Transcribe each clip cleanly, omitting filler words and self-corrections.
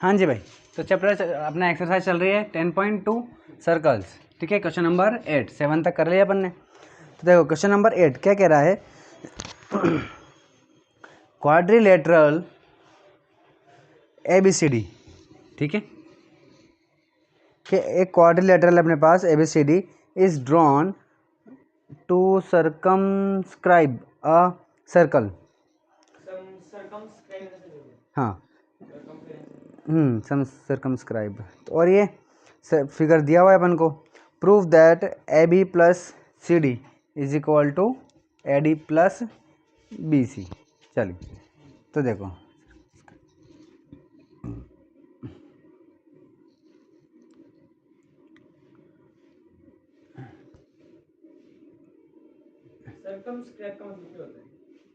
हाँ जी भाई, तो चैप्टर अपना एक्सरसाइज चल रही है 10.2 सर्कल्स। ठीक है, क्वेश्चन नंबर 8, 7 तक कर लिया अपन ने। तो देखो क्वेश्चन नंबर 8 क्या कह रहा है, क्वाड्रिलेटरल ABCD। ठीक है, कि एक क्वाड्रिलेटरल अपने पास ABCD is drawn to circumscribe a circle. हाँ, सर्कमस्क्राइब। तो और ये फिगर दिया हुआ है अपन को, prove that AB plus CD is equal to AD plus BC। चलिए तो देखो,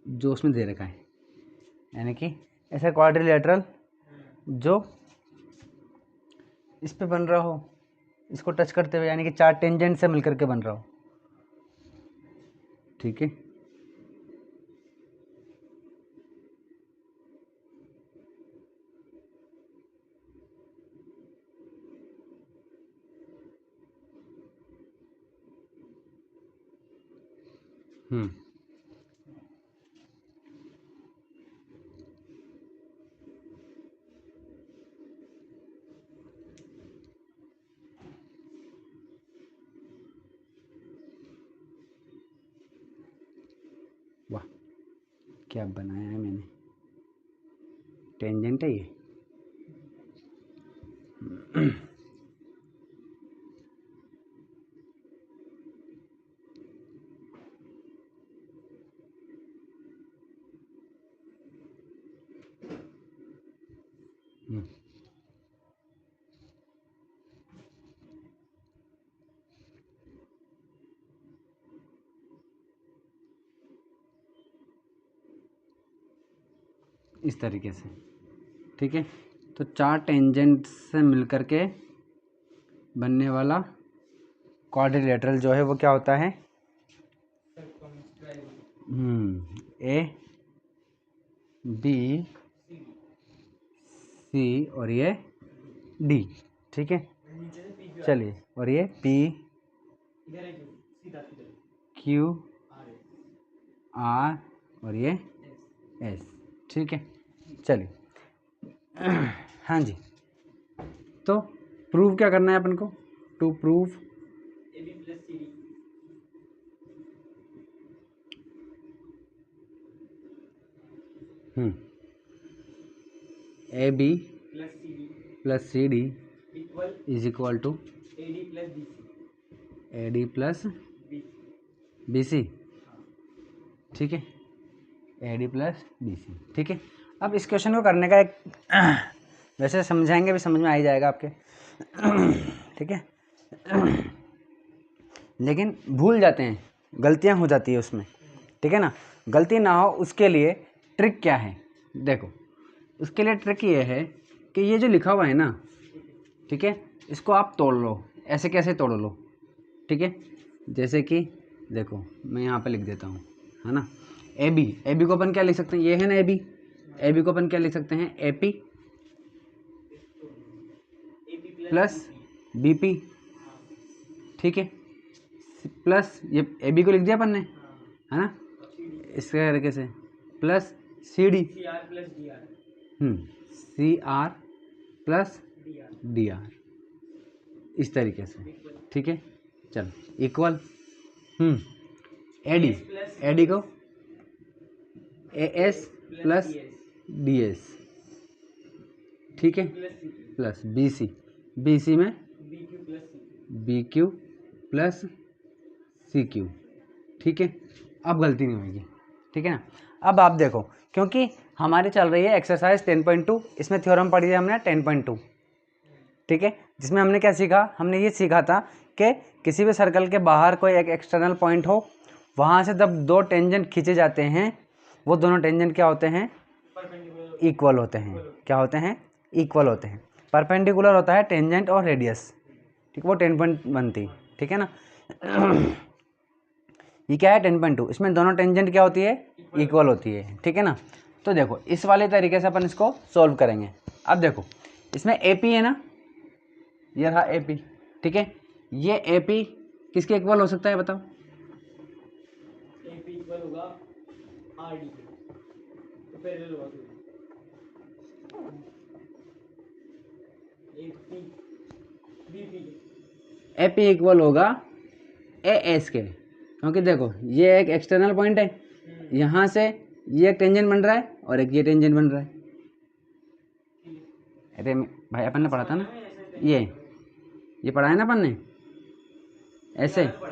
जो उसमें दे रखा है, यानी कि ऐसा क्वाड्रिलेटरल जो इस पे बन रहा हो, इसको टच करते हुए, यानी कि 4 टेंजेंट से मिलकर के बन रहा हो। ठीक है, वाह क्या बनाया है मैंने, टेंजेंट है ये। इस तरीके से। ठीक है, तो 4 टेंजेंट से मिलकर के बनने वाला क्वाड्रिलेटरल जो है वो क्या होता है, ABC और ये D। ठीक है, चलिए, और ये PQR और ये S। ठीक है, चलिए। हाँ जी, तो प्रूव क्या करना है अपन को, to prove AB plus CD is equal to AD plus BC। ठीक है, AD प्लस BC। ठीक है, अब इस क्वेश्चन को करने का एक वैसे समझाएंगे भी, समझ में आ ही जाएगा आपके। ठीक है, लेकिन भूल जाते हैं, गलतियां हो जाती है उसमें। ठीक है ना, गलती ना हो उसके लिए ट्रिक क्या है, देखो उसके लिए ट्रिक ये है कि ये जो लिखा हुआ है ना, ठीक है, इसको आप तोड़ लो। ऐसे कैसे तोड़ लो, ठीक है, जैसे कि देखो मैं यहाँ पे लिख देता हूँ, है ना, AB को अपन क्या लिख सकते हैं, ये है ना AB को अपन क्या लिख सकते हैं, AP प्लस BP। ठीक है, प्लस ये AB को लिख दिया अपन ने, है ना, इस तरीके से, plus CD, CR plus DR, इस तरीके से। ठीक है, चल इक्वल AD को AS प्लस DS। ठीक है, प्लस BC में BQ प्लस CQ। ठीक है, अब गलती नहीं होगी। ठीक है ना, अब आप देखो, क्योंकि हमारी चल रही है एक्सरसाइज 10.2, इसमें थ्योरम पढ़ी है हमने 10.2। ठीक है, जिसमें हमने क्या सीखा, हमने ये सीखा था कि किसी भी सर्कल के बाहर कोई एक एक्सटर्नल पॉइंट हो, वहाँ से जब 2 टेंजेंट खींचे जाते हैं, वो दोनों टेंजेंट क्या होते हैं, इक्वल होते हैं। क्या होते हैं, इक्वल होते हैं। परपेंडिकुलर होता है टेंजेंट और रेडियस। ठीक, वो 10 बनती। ठीक है ना, ये क्या है 10.2, इसमें दोनों टेंजेंट क्या होती है, इक्वल होती है। ठीक है ना, तो देखो इस वाले तरीके से अपन इसको सॉल्व करेंगे। अब देखो इसमें ए पी है ना, ये रहा ए पी, ठीक है। ये ए पी किसके इक्वल हो सकता है बताओ? ए पी इक्वल होगा आर डी, तो पैरेलल होगा A P B P, A P equal होगा ए एस के, क्योंकि देखो ये एक एक्सटर्नल पॉइंट है, यहाँ से ये एक टेंजेंट बन रहा है और एक ये टेंजेंट बन रहा है। अरे भाई अपन ने पढ़ा था ना, ये पढ़ा है ना अपन ने ऐसे, तो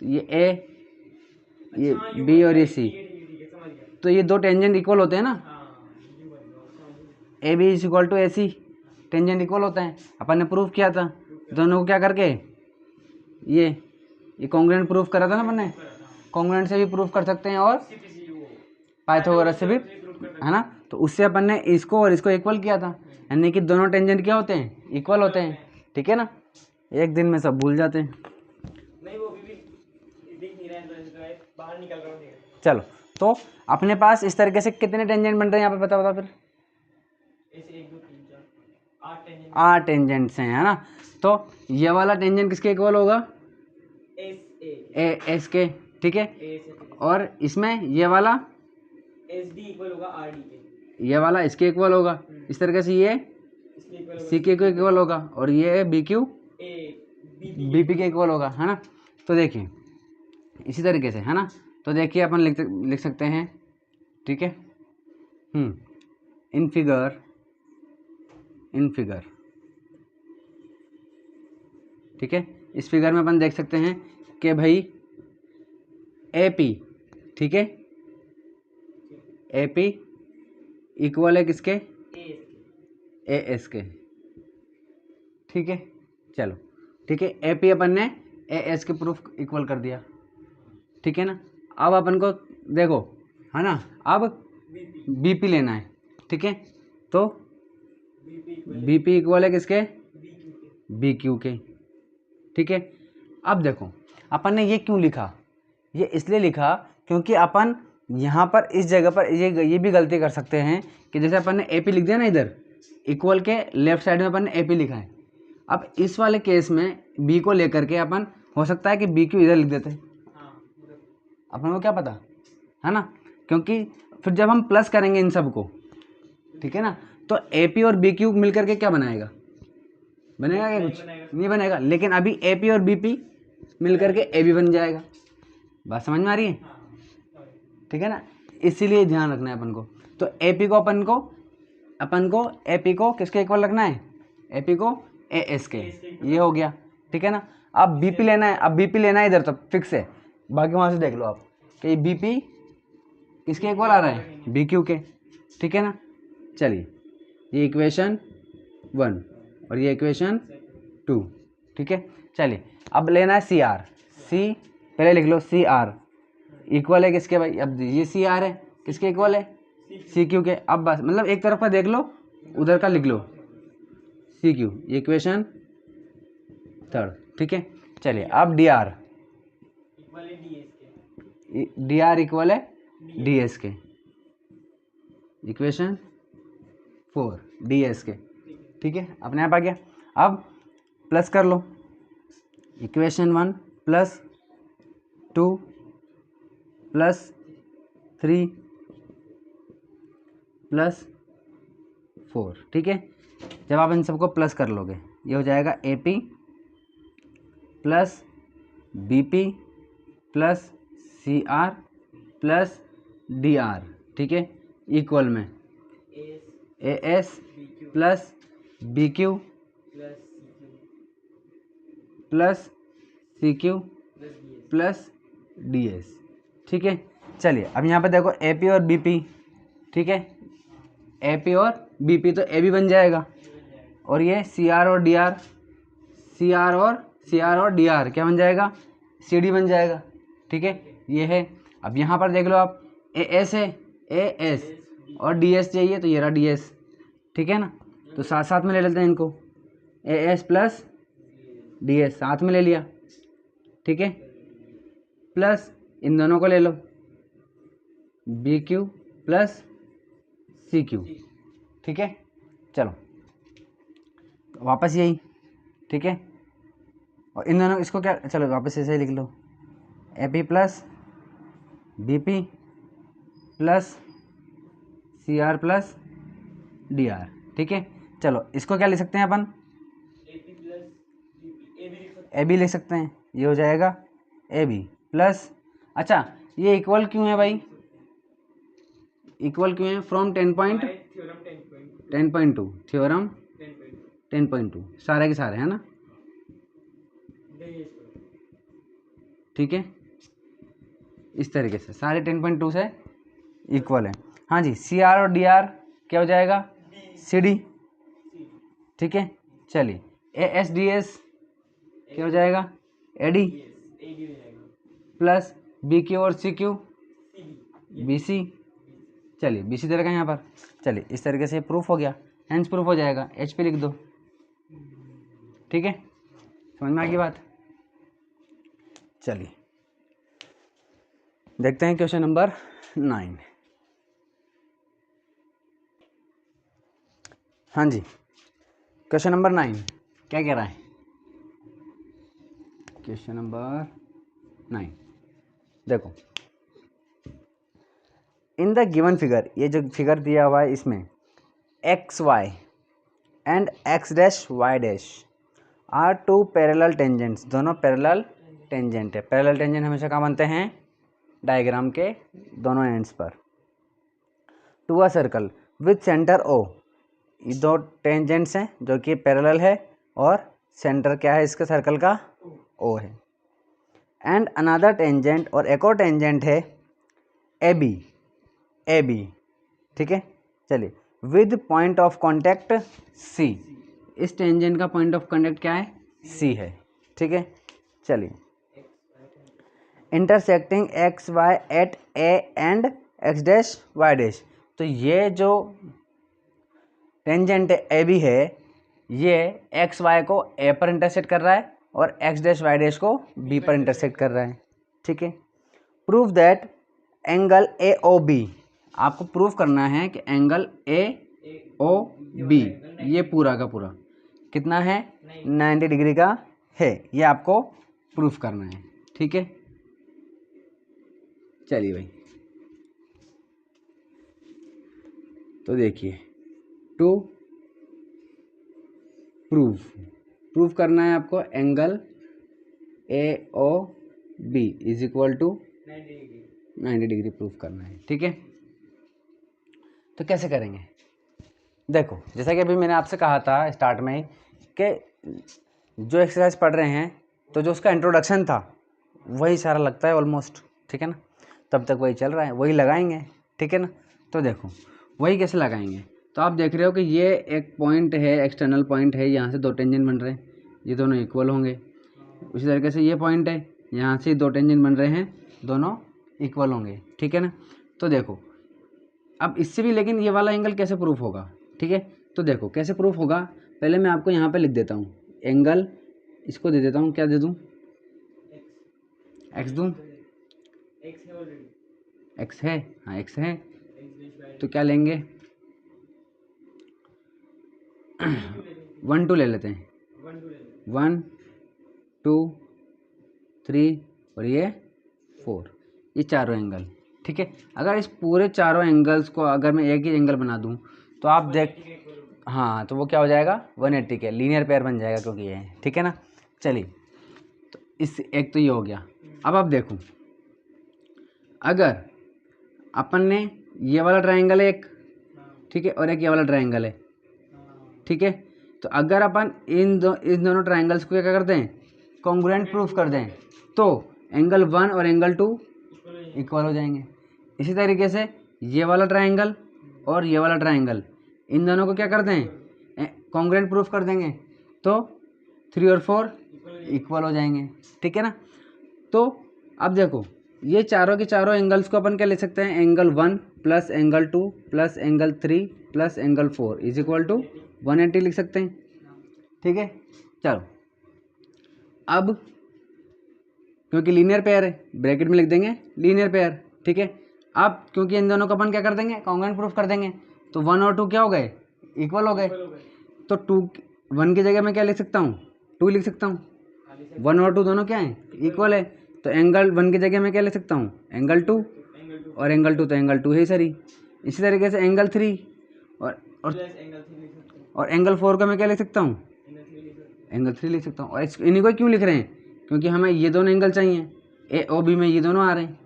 ये ए, ये बी और ये सी, तो ये दो टेंजेंट इक्वल होते हैं ना, A B is equal to A C, tangent equal होता है। अपन ने प्रूफ किया था दोनों को क्या करके, ये कॉन्ग्रुएंट प्रूफ करा था ना अपन ने, कॉन्ग्रुएंट से भी प्रूफ कर सकते हैं और पाइथागोरस से भी, है ना। तो उससे अपन ने इसको और इसको इक्वल किया था, यानी कि दोनों टेंजेंट क्या होते हैं, इक्वल होते हैं, ठीक है ना। एक दिन में सब भूल जाते हैं। नहीं वो भी दिख नहीं रहा है, बाहर निकल रहा है। चलो, तो अपने पास इस तरीके से कितने टेंजेंट बन रहे हैं यहाँ पे बता फिर? ऐसे 1 2 3 4 8 टेंजेंट, 8 टेंजेंट्स हैं, है ना। तो ये वाला टेंजेंट किसके इक्वल होगा? एस ए एस के, ठीक है। ए और इसमें ये वाला एस डी इक्वल होगा आर डी के, ये वाला इसके इक्वल होगा, इस तरीके से ये इसके इक्वल सी के इक्वल होगा, और ये B Q A B P के इक्वल होगा, है ना। तो देखिए इसी तरीके से, है ना। तो देखिए अपन लिख सकते हैं, ठीक है। इन फिगर ठीक है, इस फिगर में अपन देख सकते हैं कि भाई ए पी, ठीक है, ए पी इक्वल है किसके? ए एस के, ठीक है। चलो ठीक है, ए पी अपन ने ए एस के प्रूफ इक्वल कर दिया, ठीक है ना। अब अपन को देखो, है ना, अब बी पी लेना है, ठीक है। तो बी पी इक्वल है किसके? बी क्यू के, ठीक है। अब देखो अपन ने ये क्यों लिखा, ये इसलिए लिखा क्योंकि अपन यहाँ पर इस जगह पर ये भी गलती कर सकते हैं कि जैसे अपन ने ए पी लिख दिया ना, इधर इक्वल के लेफ्ट साइड में अपन ने ए पी लिखा है। अब इस वाले केस में बी को लेकर के अपन हो सकता है कि बी क्यू इधर लिख देते हैं, अपन को क्या पता, है ना। क्योंकि फिर जब हम प्लस करेंगे इन सब को, ठीक है ना, तो ए पी और बी क्यू मिल करके क्या बनाएगा? बनेगा क्या? कुछ नहीं बनेगा। लेकिन अभी ए पी और बी पी मिल करके ए बी बन जाएगा। बात समझ में आ रही है? ठीक है ना, इसीलिए ध्यान रखना है अपन को। तो ए पी को अपन को ए पी को किसके इक्वल रखना है? ए पी को ए एस के, ये हो गया, ठीक है ना। अब बी पी लेना है, अब बी पी लेना है इधर, तो फिक्स है, बाकी वहाँ से देख लो आप कि बी पी किसके इक्वल आ रहा है? बी क्यू के, ठीक है ना। चलिए, ये इक्वेशन 1 और ये इक्वेशन 2, ठीक है। चलिए अब लेना है सी आर, सी पहले लिख लो, सी आर इक्वल है किसके भाई? अब ये सी आर है किसके इक्वल है? सी क्यू के। अब बस मतलब एक तरफ का देख लो, उधर का लिख लो, सी क्यू, इक्वेशन 3, ठीक है। चलिए अब डी आर इक्वल है डी एस के, इक्वेशन 4 डी एस के, ठीक है, अपने आप आ गया। अब प्लस कर लो, इक्वेशन 1 प्लस 2 प्लस 3 प्लस 4, ठीक है। जब आप इन सबको प्लस कर लोगे, ये हो जाएगा A P plus B P plus C R plus D R, ठीक है, इक्वल में A S plus B Q plus C Q plus D S, ठीक है। चलिए अब यहाँ पे देखो ए पी और बी पी, ठीक है, ए पी और बी पी, तो ए बी बन जाएगा, और ये सी आर और डी आर, सी आर और डी आर क्या बन जाएगा? सी डी बन जाएगा, ठीक है, ये है। अब यहाँ पर देख लो आप, ए एस है, ए एस और डी एस चाहिए, तो ये रहा डी एस, ठीक है ना। तो साथ साथ में ले लेते हैं इनको, ए एस प्लस डी एस साथ में ले लिया, ठीक है, प्लस इन दोनों को ले लो, B Q plus C Q, ठीक है। चलो तो वापस यही, ठीक है। और इन दोनों इसको क्या, चलो वापस ऐसे ही लिख लो, A P plus B P plus C R plus D R, ठीक है। चलो इसको क्या लिख सकते हैं अपन, AP प्लस ए भी लिख सकते ए बी लिख सकते हैं, ये हो जाएगा ए बी प्लस, अच्छा ये इक्वल क्यों है भाई, इक्वल क्यों है, फ्रॉम 10 पॉइंट हैं थ्योरम 10.2 10.2 थ्योरम 10.2 10.2 सारे के सारे है ना, देखिए इसको ठीक है। इस तरीके से सारे 10.2 से इक्वल है। हाँ जी, सी आर और डी आर क्या हो जाएगा, सी डी, ठीक है। चलिए ए एस डी एस क्या हो जाएगा, ए डी ए डी हो जाएगा प्लस बी क्यू और C Q C B C, चलिए बी सी दे रखा है यहाँ पर। चलिए इस तरीके से प्रूफ हो गया, हेंस प्रूफ हो जाएगा, एच पे लिख दो, ठीक है। समझ में आ गई बात। चलिए देखते हैं क्वेश्चन नंबर 9। हाँ जी, क्वेश्चन नंबर 9 क्या कह रहा है, क्वेश्चन नंबर 9 देखो, इन द गिवन फिगर, ये जो फिगर दिया हुआ है इसमें X Y and X dash Y dash are two parallel tangents, दोनों पैरेलल टेंजेंट है। पैरेलल टेंजेंट हमेशा कहाँ बनते हैं, डायग्राम के दोनों एंड्स पर। To a circle with centre O, ये दो टेंजेंट्स हैं जो कि पैरेलल है और सेंटर क्या है इसके सर्कल का, ओ है। एंड अनदर टेंजेंट, और एक और टेंजेंट है ए बी, ठीक है। चलिए विद पॉइंट ऑफ कांटेक्ट सी, इस टेंजेंट का पॉइंट ऑफ कांटेक्ट क्या है, सी है, ठीक है। चलिए intersecting X Y at A and X dash Y dash, तो ये जो टेंजेंट ए बी है ये एक्स वाई को ए पर इंटरसेक्ट कर रहा है और एक्स डैश वाई डैश को बी पर इंटरसेक्ट कर रहा है, ठीक है। Prove that angle A O B, आपको प्रूव करना है कि एंगल ए ओ बी ये पूरा का पूरा कितना है, 90 डिग्री का है, ये आपको प्रूफ करना है, ठीक है। चलिए भाई, तो देखिए टू प्रूफ करना है आपको angle A O B is equal to 90 degree proof करना है, ठीक है। तो कैसे करेंगे, देखो जैसा कि अभी मैंने आपसे कहा था स्टार्ट में ही कि जो एक्सरसाइज पढ़ रहे हैं तो जो उसका इंट्रोडक्शन था वही सारा लगता है ऑलमोस्ट, ठीक है ना, तब तक वही चल रहा है, वही लगाएंगे, ठीक है ना। तो देखो वही कैसे लगाएंगे, तो आप देख रहे हो कि ये एक पॉइंट है, एक्सटर्नल पॉइंट है, यहाँ से दो टेंजेंट बन रहे हैं, ये दोनों इक्वल होंगे। उसी तरीके से ये पॉइंट है, यहाँ से दो टेंजेंट बन रहे हैं, दोनों इक्वल होंगे, ठीक है ना। तो देखो अब इससे भी, लेकिन ये वाला एंगल कैसे प्रूफ होगा, ठीक है। तो देखो कैसे प्रूफ होगा, पहले मैं आपको यहाँ पे लिख देता हूँ एंगल, इसको दे देता हूँ, क्या दे दूँ, एक्स दूँ, एक्स है, हाँ एक्स है, तो क्या लेंगे 1 2 ले लेते हैं, 1 2 3 और ये 4, ये चारों एंगल, ठीक है। अगर इस पूरे चारों एंगल्स को अगर मैं एक ही एंगल बना दूं तो आप देख, हाँ तो वो क्या हो जाएगा 180 के लीनियर पेयर बन जाएगा, क्योंकि ये है, ठीक है ना। चलिए तो इस एक तो ये हो गया। अब आप देखो अगर अपन ने ये वाला ट्रायंगल है एक, ठीक है, और एक ये वाला ट्रायंगल है, ठीक है, तो अगर अपन इन दोनों ट्रायंगल्स को क्या करते हैं, कॉन्ग्रुएंट प्रूफ कर दें, तो एंगल 1 और एंगल 2 इक्वल हो जाएंगे। इसी तरीके से ये वाला ट्रायंगल और ये वाला ट्रायंगल, इन दोनों को क्या करते हैं, कॉन्ग्रुएंट प्रूफ कर देंगे, तो 3 और 4 इक्वल हो जाएंगे, ठीक है ना। तो अब देखो ये चारों के चारों एंगल्स को अपन क्या ले सकते हैं, angle 1 plus angle 2 plus angle 3 plus angle 4 is equal to 180 लिख सकते हैं, ठीक है। चलो अब क्योंकि लीनियर पेयर है ब्रैकेट में लिख देंगे लीनियर पेयर, ठीक है। अब क्योंकि इन दोनों को अपन क्या कर देंगे, कॉन्ग्रुएंट प्रूफ कर देंगे, तो 1 और 2 क्या हो गए, इक्वल हो गए। तो 2 1 की जगह मैं क्या लिख सकता हूँ, 2 लिख सकता हूँ। 1 और 2 दोनों क्या हैं, इक्वल है। तो एंगल 1 की जगह मैं क्या लिख सकता हूँ, एंगल 2, और एंगल 2 तो एंगल 2 है सही। इसी तरीके से एंगल 3 और एंगल 4 का मैं क्या लिख सकता हूँ, एंगल 3 लिख सकता हूँ। और इन्हीं को क्यों लिख रहे हैं, क्योंकि हमें ये दोनों एंगल चाहिए, ए ओ बी में ये दोनों आ रहे हैं,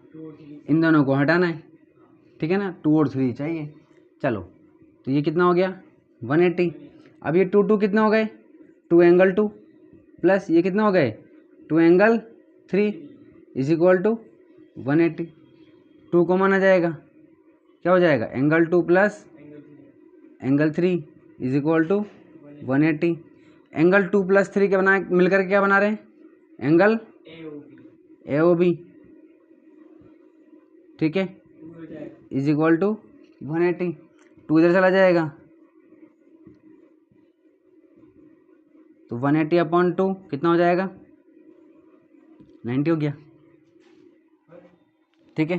इन दोनों को हटाना है, ठीक है ना। 2 और 3 चाहिए। चलो, तो ये कितना हो गया 180। अब ये 2 कितना हो गए, 2 एंगल 2 प्लस ये कितना हो गए 2 एंगल 3 इज इक्वल टू 180। 2 को माना जाएगा, क्या हो जाएगा angle 2 plus angle 3 is equal to 180। Angle 2 plus 3 के बना मिलकर क्या बना रहे हैं, एंगल ए ओ बी, ठीक है, इज इक्वल टू 180। 2 इधर चला जाएगा तो 180/2 कितना हो जाएगा 90 हो गया, ठीक है।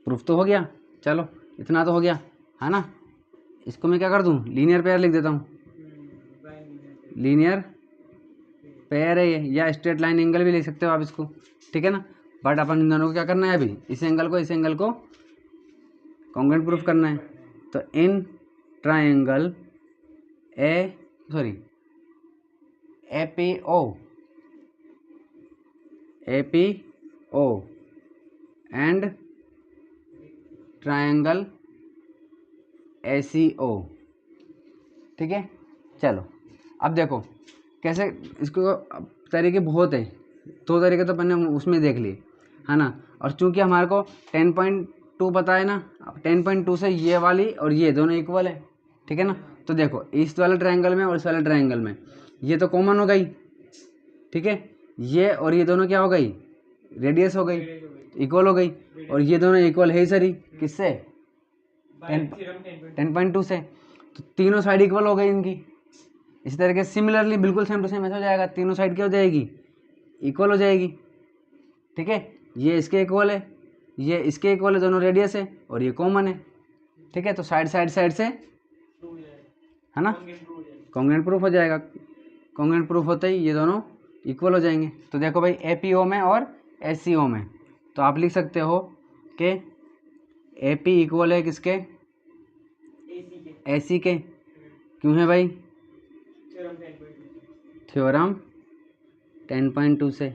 प्रूफ तो हो गया। चलो, इतना तो हो गया, है ना। इसको मैं क्या कर दूँ, लीनियर पेयर लिख देता हूँ। लीनियर पेयर है ये, या स्ट्रेट लाइन एंगल भी लिख सकते हो आप इसको, ठीक है ना। बट अपन इन दोनों को क्या करना है, अभी इस एंगल को कॉन्ग्रुएंट प्रूफ करना है। तो in triangle APO and triangle ACO, ठीक है। चलो, अब देखो कैसे इसको, अब तरीके बहुत है, 2 तरीके तो मैंने उसमें देख लिए, है ना। और चूंकि हमारे को 10.2 पता है ना, अब 10.2 से ये वाली और ये दोनों इक्वल है, ठीक है ना। तो देखो इस वाले ट्रायंगल में और इस वाले ट्रायंगल में ये तो कॉमन हो गई, ठीक है। ये और ये दोनों क्या हो गई, रेडियस हो गई, इक्वल हो गई। और ये दोनों इक्वल है ही सरी, किससे 10.2 से। तो तीनों साइड इक्वल हो गई इनकी। इसी तरीके से सिमिलरली बिल्कुल सेम टू सेम ऐसा हो जाएगा, तीनों साइड क्या हो जाएगी, इक्वल हो जाएगी, ठीक है। ये इसके इक्वल है, ये इसके इक्वल है, दोनों रेडियस है और ये कॉमन है, ठीक है। तो साइड से है ना, कॉन्ग्रुएंट प्रूफ हो जाएगा। कॉन्ग्रुएंट प्रूफ होते ही ये दोनों इक्वल हो जाएंगे। तो देखो भाई एपीओ में और एससीओ में, तो आप लिख सकते हो कि एपी इक्वल है किसके, एसी के। क्यों है भाई, थ्योरम 10.2 से।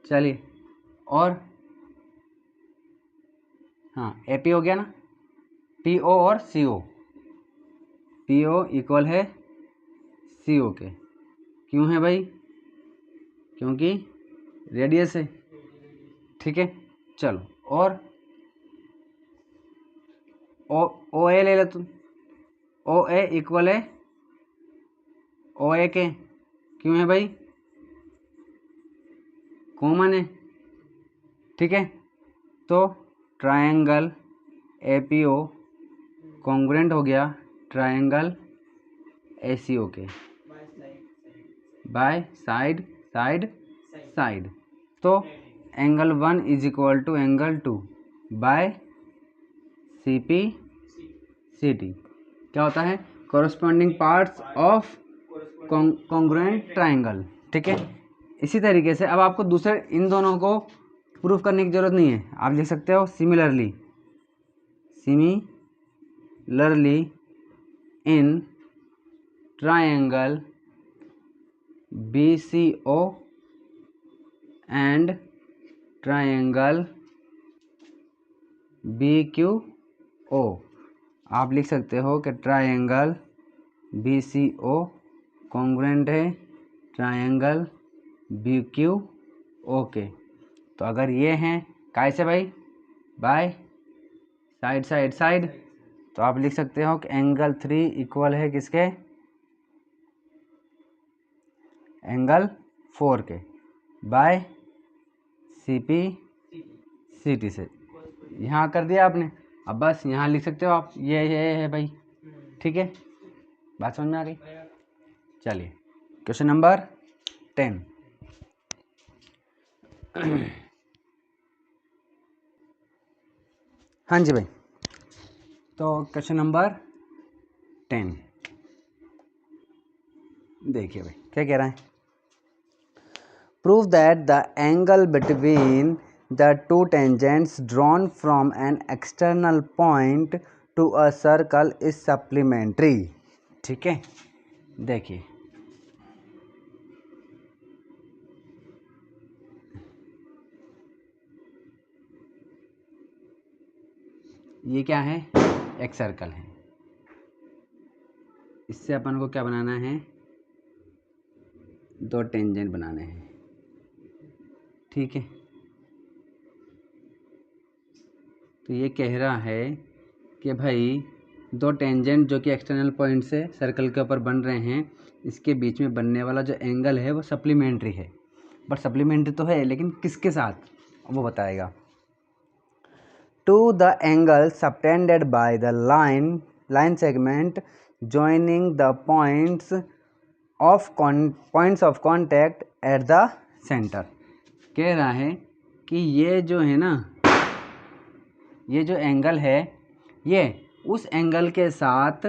चलिए, और हाँ एपी हो गया ना, पीओ और सीओ, पीओ इक्वल है सीओ के। क्यों है भाई, क्योंकि रेडियस है, ठीक है। चलो, और ओ ए ले लो तुम, ओ ए इक्वल है ओ ए के। क्यों है भाई, कॉमन है, ठीक है। तो ट्रायंगल एपीओ कॉन्ग्रुएंट हो गया ट्रायंगल एसीओ के, बाय साइड। तो angle 1 is equal to angle 2 by CPCT क्या होता है, corresponding parts of congruent triangle, ठीक है। इसी तरीके से अब आपको दूसरे इन दोनों को प्रूफ करने की जरूरत नहीं है, आप लिख सकते हो similarly in triangle BCO and triangle BQO। आप लिख सकते हो कि ट्रायंगल BCO कॉन्ग्रुएंट है ट्रायंगल BQO के। तो अगर ये हैं कैसे भाई, बाय साइड, तो आप लिख सकते हो कि एंगल 3 इक्वल है किसके, एंगल 4 के, बाय CP CT से। यहाँ कर दिया आपने, अब बस यहाँ लिख सकते हो आप, ये है भाई, ठीक है। बात समझ में आ गई। चलिए, क्वेश्चन नंबर 10। हाँ जी भाई, तो क्वेश्चन नंबर 10, देखिए भाई क्या कह रहा है, prove that the angle between the two tangents drawn from an external point to a circle is supplementary. ठीक है, देखिए ये क्या है, एक सर्कल है, इससे अपन को क्या बनाना है, दो टेंजेंट बनाने हैं। ठीक है, तो ये कह रहा है कि भाई दो टेंजेंट जो कि एक्सटर्नल पॉइंट से सर्कल के ऊपर बन रहे हैं, इसके बीच में बनने वाला जो एंगल है वो सप्लीमेंट्री है। बट सप्लीमेंट्री तो है लेकिन किसके साथ, वो बताएगा। To the angle subtended by the line segment joining the points of contact at the centre. कह रहा है कि ये जो है ना, ये जो एंगल है ये उस एंगल के साथ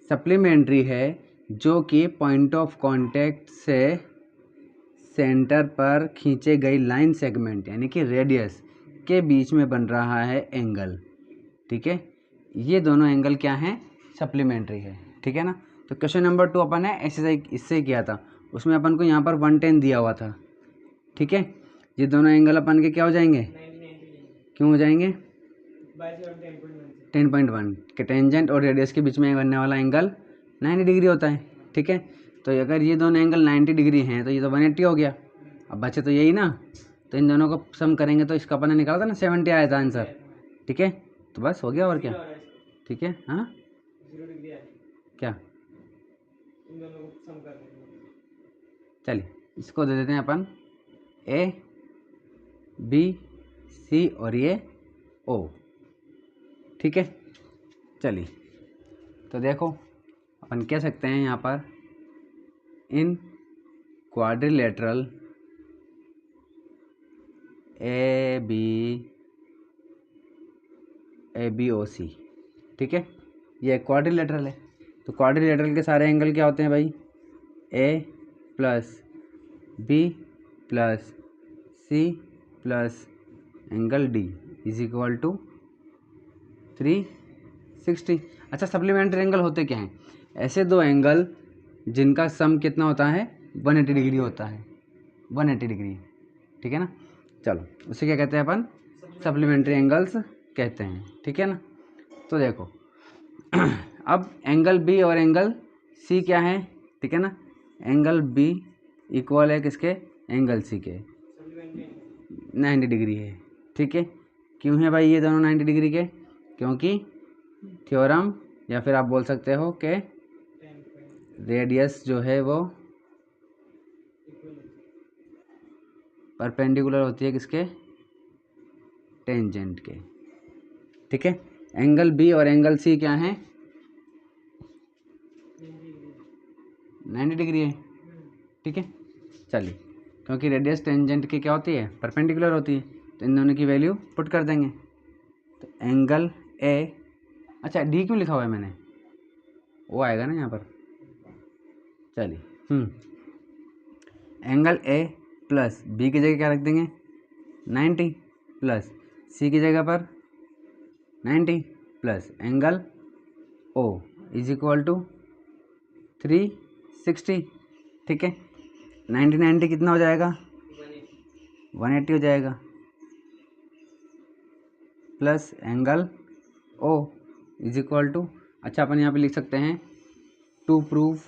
सप्लीमेंट्री है जो कि पॉइंट ऑफ कांटेक्ट से सेंटर पर खींचे गई लाइन सेगमेंट यानी कि रेडियस के बीच में बन रहा है एंगल। ठीक है, ये दोनों एंगल क्या हैं, सप्लीमेंट्री है। ठीक है ना, तो क्वेश्चन नंबर 2 अपन ने ऐसे इससे किया था, उसमें अपन को यहाँ पर 110 दिया हुआ था। ठीक है, ये दोनों एंगल अपन के क्या हो जाएंगे, क्यों हो जाएंगे, 10.1 के टेंजेंट और रेडियस के बीच में बनने वाला एंगल 90 डिग्री होता है। ठीक है, तो अगर ये दोनों एंगल 90 डिग्री हैं तो ये तो 180 हो गया। अब बचे तो यही ना, तो इन दोनों को सम करेंगे तो इसका अपन ने निकाला था ना 70 आया था आंसर। ठीक है, तो बस हो गया और क्या। ठीक है, हाँ क्या, चलिए इसको दे देते हैं अपन ए बी सी और ये ओ। ठीक है, चलिए तो देखो अपन कह सकते हैं यहाँ पर इन क्वाड्रिलेटरल ए बी ओ सी। ठीक है, ये क्वाड्रिलेटरल है, तो क्वाड्रिलेटरल के सारे एंगल क्या होते हैं भाई, A plus B plus C plus angle D is equal to 360। अच्छा, सप्लीमेंट्री एंगल होते क्या हैं, ऐसे दो एंगल जिनका सम कितना होता है 180 डिग्री होता है, 180 डिग्री। ठीक है ना, चलो उसे क्या कहते हैं अपन, सप्लीमेंट्री एंगल्स कहते हैं। ठीक है ना, तो देखो अब एंगल बी और एंगल सी क्या है। ठीक है ना, एंगल बी इक्वल है किसके, एंगल सी के, 90 डिग्री है। ठीक है, क्यों है भाई ये दोनों 90 डिग्री के, क्योंकि थ्योरम या फिर आप बोल सकते हो कि रेडियस जो है वो परपेंडिकुलर होती है किसके, टेंजेंट के। ठीक है, एंगल बी और एंगल सी क्या है, 90 डिग्री है। ठीक है, चलिए क्योंकि रेडियस टेंजेंट की क्या होती है, परपेंडिकुलर होती है, तो इन दोनों की वैल्यू पुट कर देंगे। तो एंगल ए, अच्छा डी क्यों लिखा हुआ है मैंने, वो आएगा ना यहाँ पर। चलिए एंगल ए प्लस बी की जगह क्या रख देंगे 90 प्लस सी की जगह पर 90 plus angle O is equal to 360। ठीक है, 90 कितना हो जाएगा, 180 हो जाएगा, plus angle O is equal to, अच्छा अपन यहाँ पे लिख सकते हैं टू प्रूव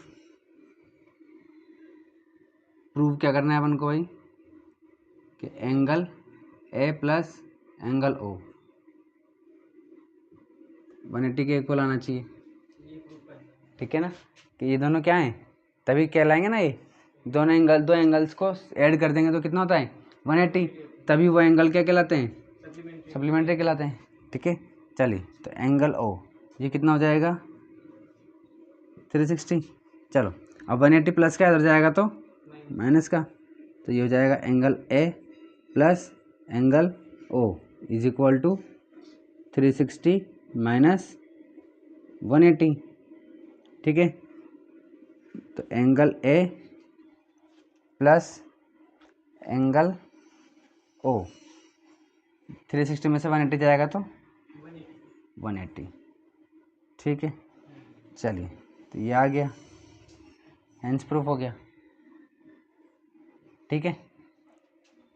क्या करना है अपन को भाई, कि angle A plus angle O 180 के इक्वल आना चाहिए। ठीक है ना, कि ये दोनों क्या हैं, तभी कहलाएंगे ना, ये दोनों एंगल, दो एंगल्स को ऐड कर देंगे तो कितना होता है 180, तभी वो एंगल क्या कहलाते हैं, सप्लीमेंट्री कहलाते हैं। ठीक है, चलिए तो एंगल ओ ये कितना हो जाएगा 360। चलो अब 180 प्लस क्या इधर जाएगा तो माइनस का, तो ये हो जाएगा angle A plus angle O is equal to 360 minus 180। ठीक है, तो angle A plus angle O, 360 में से 180 जाएगा तो 180। ठीक है, चलिए तो ये आ गया, हैंस प्रूफ हो गया। ठीक है,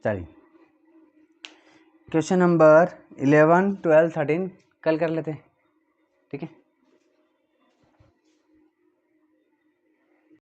चलिए क्वेश्चन नंबर 11, 12, 13 कल कर लेते हैं। ठीक है।